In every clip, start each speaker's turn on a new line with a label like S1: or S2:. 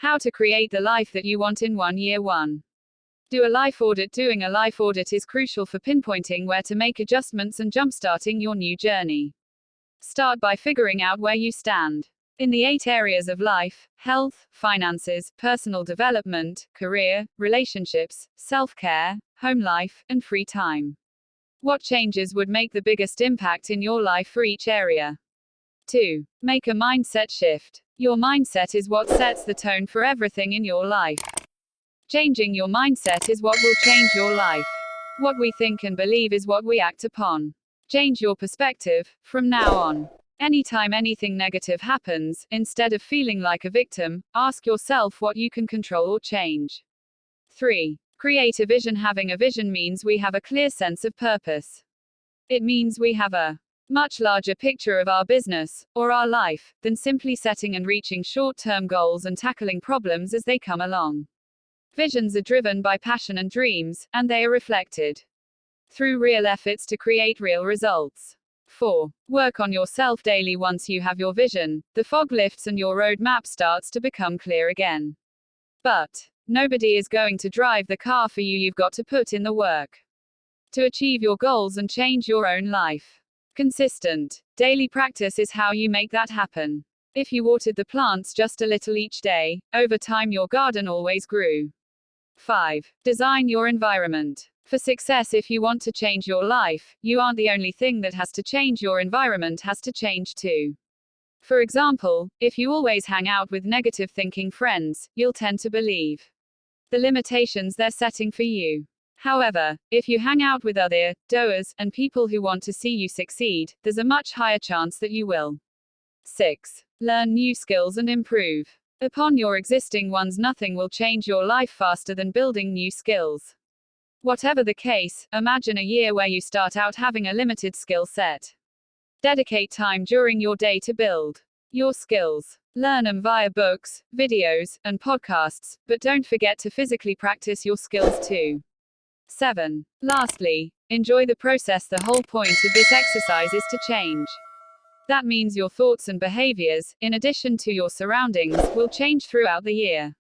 S1: How to create the life that you want in 1 year. 1. Do a life audit. Doing a life audit is crucial for pinpointing where to make adjustments and jumpstarting your new journey. Start by figuring out where you stand in the 8 areas of life: health, finances, personal development, career, relationships, self-care, home life, and free time. What changes would make the biggest impact in your life for each area? 2. Make a mindset shift. Your mindset is what sets the tone for everything in your life. Changing your mindset is what will change your life. What we think and believe is what we act upon. Change your perspective from now on. Anytime anything negative happens, instead of feeling like a victim, ask yourself what you can control or change. 3. Create a vision. Having a vision means we have a clear sense of purpose. It means we have a much larger picture of our business, or our life, than simply setting and reaching short-term goals and tackling problems as they come along. Visions are driven by passion and dreams, and they are reflected through real efforts to create real results. 4. Work on yourself daily. Once you have your vision, the fog lifts and your roadmap starts to become clear again. But nobody is going to drive the car for you. You've got to put in the work to achieve your goals and change your own life. Consistent daily practice is how you make that happen. If you watered the plants just a little each day, over time your garden always grew. 5. Design your environment for success. If you want to change your life, you aren't the only thing that has to change. Your environment has to change too. For example, if you always hang out with negative thinking friends, you'll tend to believe the limitations they're setting for you. However, if you hang out with other doers and people who want to see you succeed, there's a much higher chance that you will. 6. Learn new skills and improve upon your existing ones. Nothing will change your life faster than building new skills. Whatever the case, imagine a year where you start out having a limited skill set. Dedicate time during your day to build your skills. Learn them via books, videos, and podcasts, but don't forget to physically practice your skills too. 7. Lastly, enjoy the process. The whole point of this exercise is to change. That means your thoughts and behaviors, in addition to your surroundings, will change throughout the year.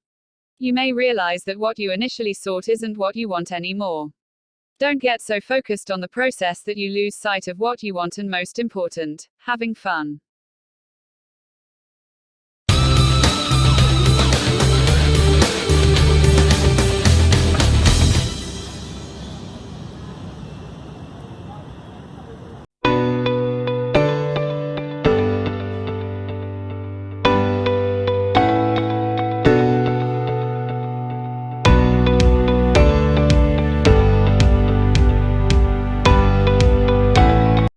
S1: You may realize that what you initially sought isn't what you want anymore. Don't get so focused on the process that you lose sight of what you want, and most important, having fun.